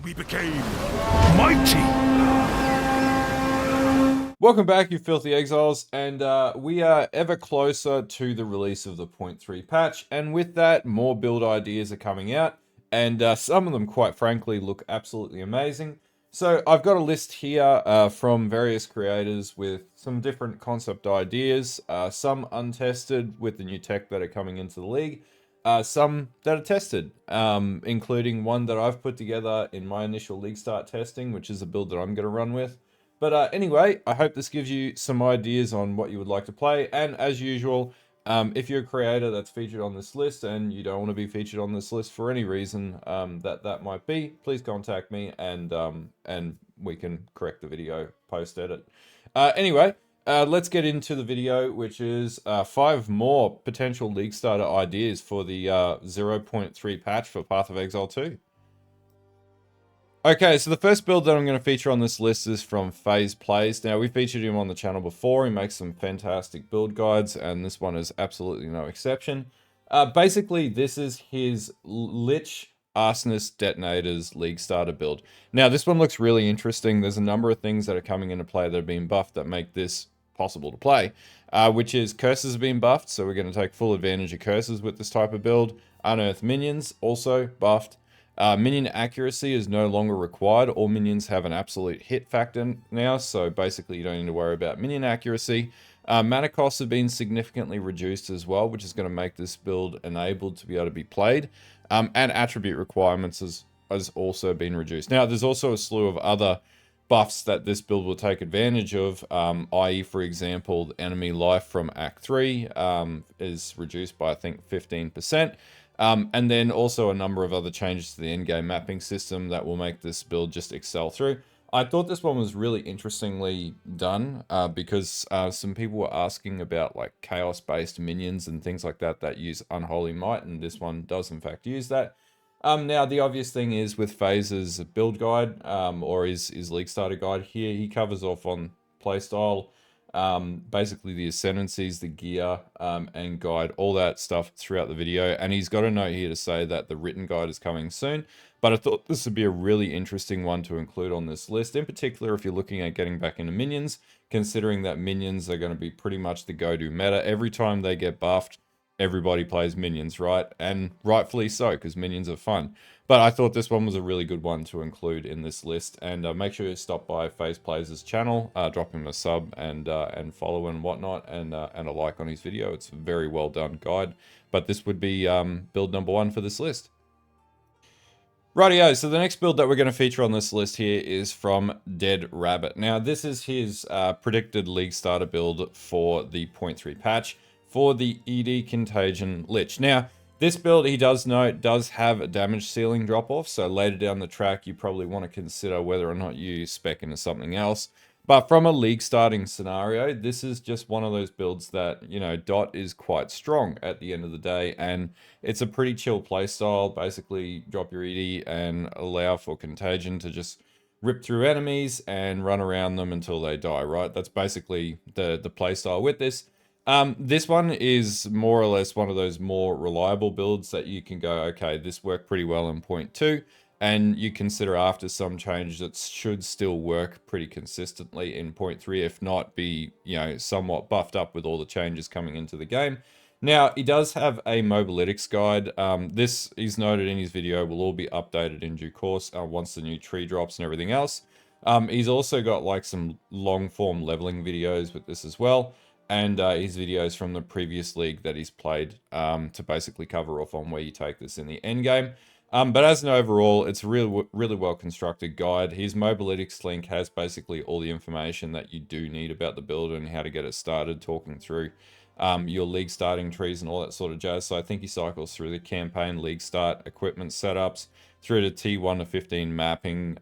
we became mighty. Welcome back, you filthy exiles, and we are ever closer to the release of the 0.3 patch, and with that, more build ideas are coming out, and some of them, quite frankly, look absolutely amazing. So I've got a list here from various creators with some different concept ideas, some untested with the new tech that are coming into the league, some that are tested, including one that I've put together in my initial league start testing, which is a build that I'm going to run with. But anyway, I hope this gives you some ideas on what you would like to play. And as usual, if you're a creator that's featured on this list and you don't want to be featured on this list for any reason that might be, please contact me and we can correct the video post-edit. Anyway, let's get into the video, which is 5 more potential League Starter ideas for the 0.3 patch for Path of Exile 2. Okay, so the first build that I'm going to feature on this list is from FaZe Plays. Now, we featured him on the channel before. He makes some fantastic build guides, and this one is absolutely no exception. Basically, this is his Lich Arsonist Detonators League Starter build. Now, this one looks really interesting. There's a number of things that are coming into play that are being buffed that make this possible to play, which is curses are being buffed, so we're going to take full advantage of curses with this type of build. Unearthed minions, also buffed. Minion accuracy is no longer required. All minions have an absolute hit factor now, so basically you don't need to worry about minion accuracy. Mana costs have been significantly reduced as well, which is going to make this build enabled to be able to be played. And attribute requirements has also been reduced. Now, there's also a slew of other buffs that this build will take advantage of, i.e., for example, the enemy life from Act 3 is reduced by, I think, 15%. And then also a number of other changes to the endgame mapping system that will make this build just excel through. I thought this one was really interestingly done because some people were asking about like chaos-based minions and things like that that use Unholy Might, and this one does in fact use that. Now, the obvious thing is with FaZe's build guide or his League Starter guide here, he covers off on playstyle, basically the ascendancies, the gear, and guide, all that stuff throughout the video. And he's got a note here to say that the written guide is coming soon. But I thought this would be a really interesting one to include on this list, in particular if you're looking at getting back into minions, considering that minions are going to be pretty much the go-to meta. Every time they get buffed, everybody plays minions, right? And rightfully so, because minions are fun. But I thought this one was a really good one to include in this list. And make sure you stop by FaZe Plays' channel, drop him a sub and follow and whatnot, and a like on his video. It's a very well done guide. But this would be build number 1 for this list. Rightio, so the next build that we're going to feature on this list here is from Dead Rabbit. Now, this is his predicted League Starter build for the 0.3 patch for the Contagion Lich. Now, this build, he does note, does have a damage ceiling drop-off, so later down the track, you probably want to consider whether or not you spec into something else. But from a league starting scenario, this is just one of those builds that, you know, Dot is quite strong at the end of the day, and it's a pretty chill playstyle. Basically, drop your ED and allow for Contagion to just rip through enemies and run around them until they die, right? That's basically the playstyle with this. This one is more or less one of those more reliable builds that you can go, okay, this worked pretty well in 0.2, and you consider after some changes it should still work pretty consistently in 0.3, if not be, you know, somewhat buffed up with all the changes coming into the game. Now, he does have a mobalytics guide. This is noted in his video, will all be updated in due course once the new tree drops and everything else. He's also got like some long form leveling videos with this as well, and his videos from the previous league that he's played to basically cover off on where you take this in the end game. But as an overall, it's a really well constructed guide. His mobalytics link has basically all the information that you do need about the build and how to get it started, talking through your league starting trees and all that sort of jazz. So I think he cycles through the campaign, league start, equipment setups, through to T1 to 15 mapping,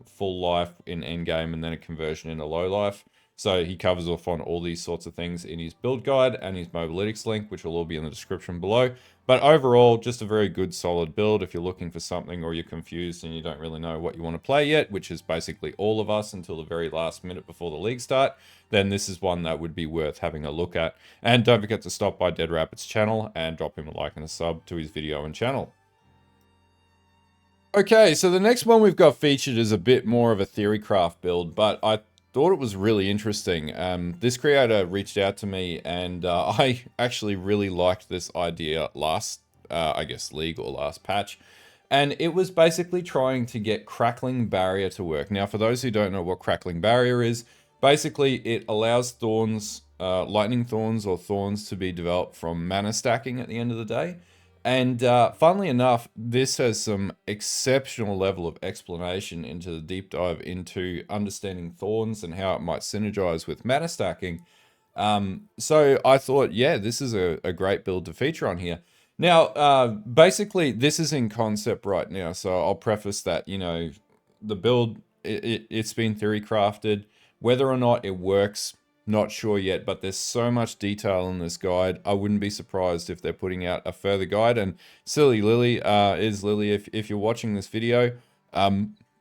full life in endgame, and then a conversion into low life. So he covers off on all these sorts of things in his build guide and his mobalytics link, which will all be in the description below. But overall, just a very good, solid build if you're looking for something or you're confused and you don't really know what you want to play yet, which is basically all of us until the very last minute before the league start, then this is one that would be worth having a look at. And don't forget to stop by Dead Rabbit's channel and drop him a like and a sub to his video and channel. Okay, so the next one we've got featured is a bit more of a theorycraft build, but I thought it was really interesting. This creator reached out to me, and I actually really liked this idea last, I guess, league or last patch. And it was basically trying to get Crackling Barrier to work. Now, for those who don't know what Crackling Barrier is, basically it allows Thorns, Lightning Thorns or Thorns to be developed from mana stacking at the end of the day. And funnily enough, this has some exceptional level of explanation into the deep dive into understanding Thorns and how it might synergize with mana stacking. So I thought, yeah, this is a great build to feature on here. Now, basically, this is in concept right now, so I'll preface that, you know, the build, it's been theory crafted. Whether or not it works, not sure yet, but there's so much detail in this guide. I wouldn't be surprised if they're putting out a further guide. And silly Lily, Lily, if you're watching this video,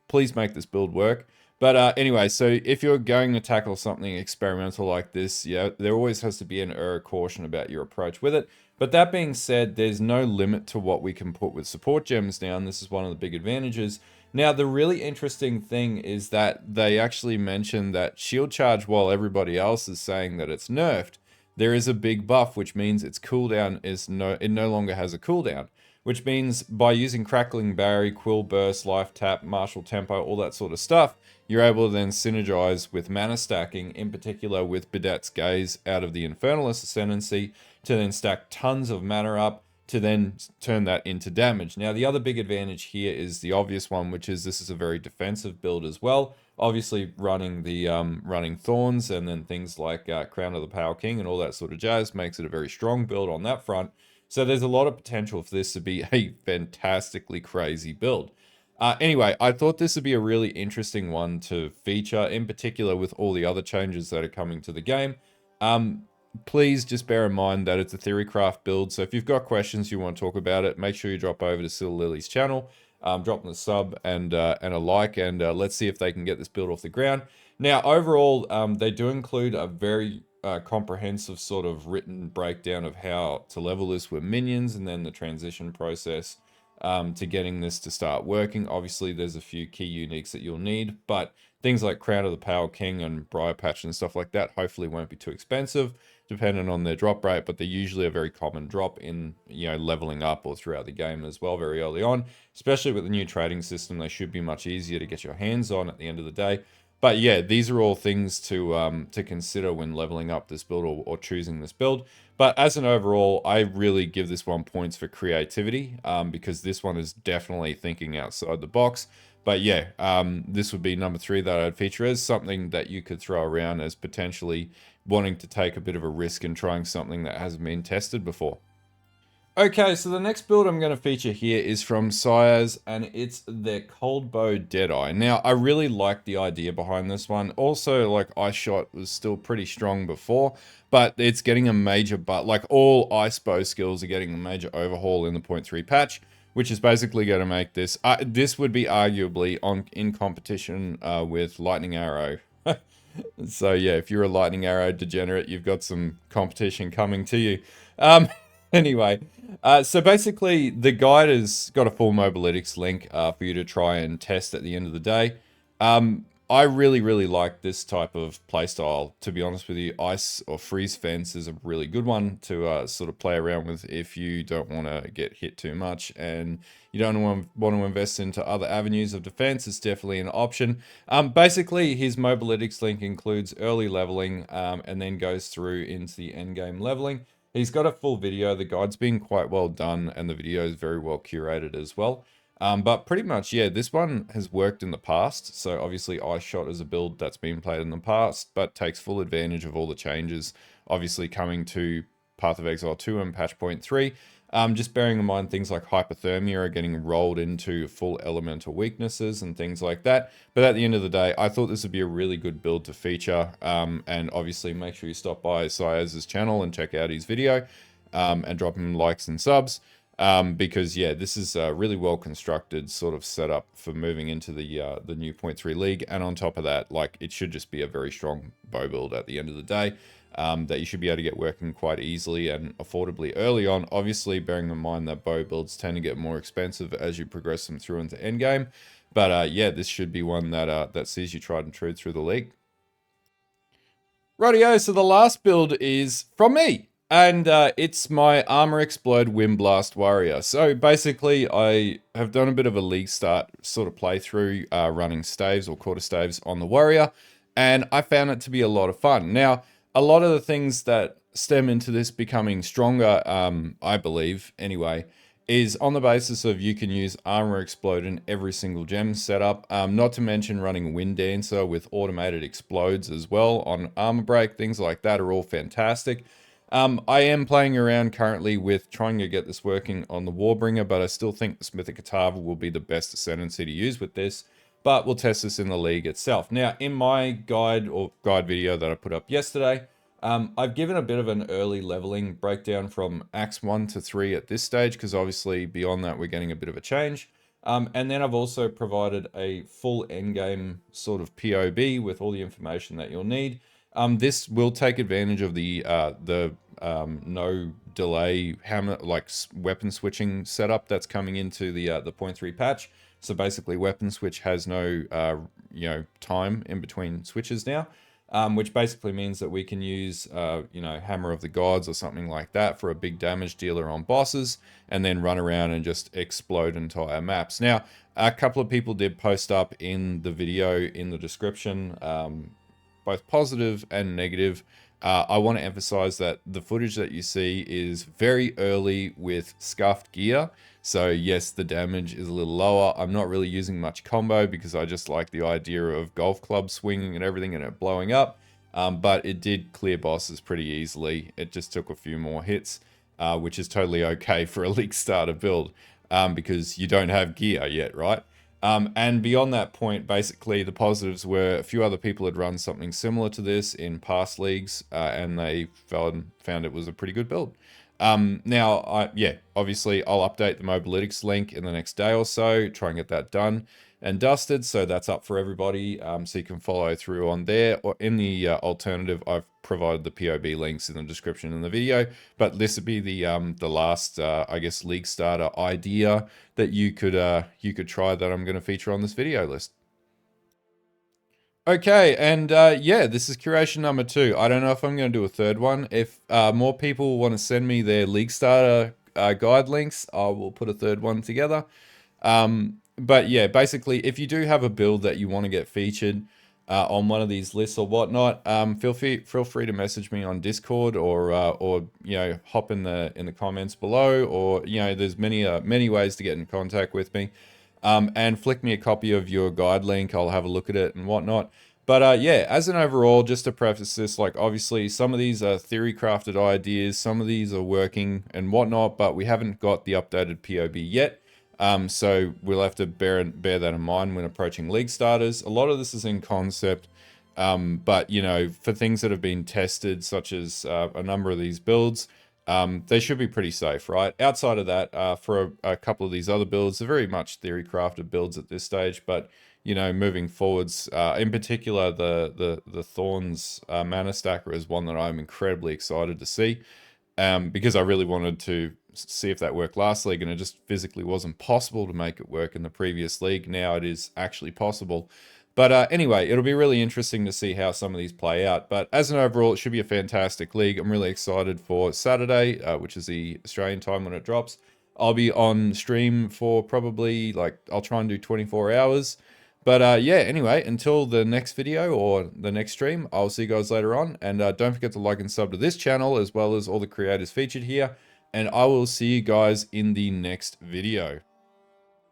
please make this build work. But anyway, so if you're going to tackle something experimental like this, yeah, there always has to be an error caution about your approach with it. But that being said, there's no limit to what we can put with support gems now, and this is one of the big advantages. Now, the really interesting thing is that they actually mentioned that shield charge, while everybody else is saying that it's nerfed, there is a big buff, which means its cooldown is it no longer has a cooldown. Which means by using Crackling Barrier, Quill Burst, Life Tap, Martial Tempo, all that sort of stuff, you're able to then synergize with mana stacking, in particular with Bidet's Gaze out of the Infernalist Ascendancy, to then stack tons of mana up, to then turn that into damage. Now, the other big advantage here is the obvious one, which is this is a very defensive build as well. Obviously, running the running Thorns and then things like Crown of the Power King and all that sort of jazz makes it a very strong build on that front. So there's a lot of potential for this to be a fantastically crazy build. Anyway, I thought this would be a really interesting one to feature, in particular with all the other changes that are coming to the game. Please just bear in mind that it's a Theorycraft build, so if you've got questions you want to talk about it, make sure you drop over to Silly Lily's channel, drop them a sub and a like, and let's see if they can get this build off the ground. Now, overall, they do include a very comprehensive sort of written breakdown of how to level this with minions, and then the transition process to getting this to start working. Obviously, there's a few key uniques that you'll need, but things like Crown of the Power King and Briar Patch and stuff like that hopefully won't be too expensive, depending on their drop rate, but they're usually a very common drop in, you know, leveling up or throughout the game as well, very early on. Especially with the new trading system, they should be much easier to get your hands on at the end of the day. But yeah, these are all things to consider when leveling up this build or choosing this build. But as an overall, I really give this one points for creativity, because this one is definitely thinking outside the box. But yeah, this would be number 3 that I'd feature as something that you could throw around as potentially wanting to take a bit of a risk and trying something that hasn't been tested before. Okay, so the next build I'm going to feature here is from Sires, and it's their Cold Bow Deadeye. Now, I really like the idea behind this one. Also, like, Ice Shot was still pretty strong before, but it's getting a major, like, all Ice Bow skills are getting a major overhaul in the 0.3 patch, which is basically going to make this, this would be arguably in competition with Lightning Arrow. So yeah, if you're a Lightning Arrow degenerate, you've got some competition coming to you. Anyway, so basically the guide has got a full mobalytics link for you to try and test at the end of the day. I really, really like this type of playstyle, to be honest with you. Ice or Freeze Fence is a really good one to sort of play around with if you don't want to get hit too much and you don't want to invest into other avenues of defense. It's definitely an option. Basically, his mobalytics link includes early leveling and then goes through into the end game leveling. He's got a full video. The guide's been quite well done and the video is very well curated as well. But pretty much, yeah, this one has worked in the past. So obviously Ice Shot is a build that's been played in the past, but takes full advantage of all the changes, obviously coming to Path of Exile 2 and patch point 3. Just bearing in mind things like hypothermia are getting rolled into full elemental weaknesses and things like that. But at the end of the day, I thought this would be a really good build to feature. And obviously make sure you stop by Siaz's channel and check out his video and drop him likes and subs. Because yeah, this is a really well constructed sort of setup for moving into the new point 3 league, and on top of that, like, it should just be a very strong bow build at the end of the day, that you should be able to get working quite easily and affordably early on. Obviously, bearing in mind that bow builds tend to get more expensive as you progress them through into endgame, but yeah, this should be one that sees you tried and true through the league. Rightio, so the last build is from me. And it's my Armour Explode Windblast Warrior. So basically, I have done a bit of a league start sort of playthrough, running staves or quarter staves on the Warrior, and I found it to be a lot of fun. Now, a lot of the things that stem into this becoming stronger, I believe, anyway, is on the basis of you can use Armour Explode in every single gem setup, not to mention running Wind Dancer with automated explodes as well on Armor Break. Things like that are all fantastic. I am playing around currently with trying to get this working on the Warbringer, but I still think the Smith Katava will be the best ascendancy to use with this, but we'll test this in the league itself. Now, in my guide video that I put up yesterday, I've given a bit of an early leveling breakdown from Axe 1 to 3 at this stage, because obviously beyond that we're getting a bit of a change. And then I've also provided a full endgame sort of POB with all the information that you'll need. This will take advantage of the no delay hammer, like weapon switching setup that's coming into the 0.3 patch. So basically, weapon switch has no time in between switches now, which basically means that we can use Hammer of the Gods or something like that for a big damage dealer on bosses, and then run around and just explode entire maps. Now, a couple of people did post up in the video in the description, both positive and negative. I want to emphasize that the footage that you see is very early with scuffed gear. So yes, the damage is a little lower. I'm not really using much combo because I just like the idea of golf club swinging and everything and it blowing up. But it did clear bosses pretty easily. It just took a few more hits, which is totally okay for a league starter build, because you don't have gear yet, right? And beyond that point, basically the positives were a few other people had run something similar to this in past leagues, and they found it was a pretty good build. Now, yeah, obviously I'll update the Mobalytics link in the next day or so, try and get that done and dusted, so that's up for everybody, so you can follow through on there. Or in the alternative, I've provided the POB links in the description in the video, but this would be the last I guess league starter idea that you could try that I'm going to feature on this video list. Okay, and yeah, this is curation number 2. I don't know if I'm going to do a third one. If more people want to send me their league starter guide links, I will put a third one together. But yeah, basically, if you do have a build that you want to get featured on one of these lists or whatnot, feel free to message me on Discord, or hop in the comments below, or there's many ways to get in contact with me. And flick me a copy of your guide link. I'll have a look at it and whatnot. But yeah, as an overall, just to preface this, like obviously some of these are theory crafted ideas, some of these are working and whatnot, but we haven't got the updated POB yet. So we'll have to bear that in mind when approaching league starters. A lot of this is in concept, but for things that have been tested, such as a number of these builds, they should be pretty safe, right? Outside of that, for a couple of these other builds, they're very much theory crafted builds at this stage, but moving forwards, in particular, the Thorns mana stacker is one that I'm incredibly excited to see, because I really wanted to see if that worked last league, and it just physically wasn't possible to make it work in the previous league. Now it is actually possible. But anyway, it'll be really interesting to see how some of these play out. But as an overall, it should be a fantastic league. I'm really excited for Saturday, which is the Australian time when it drops. I'll be on stream for probably, I'll try and do 24 hours. But yeah, anyway, until the next video or the next stream, I'll see you guys later on. And don't forget to like and sub to this channel, as well as all the creators featured here. And I will see you guys in the next video.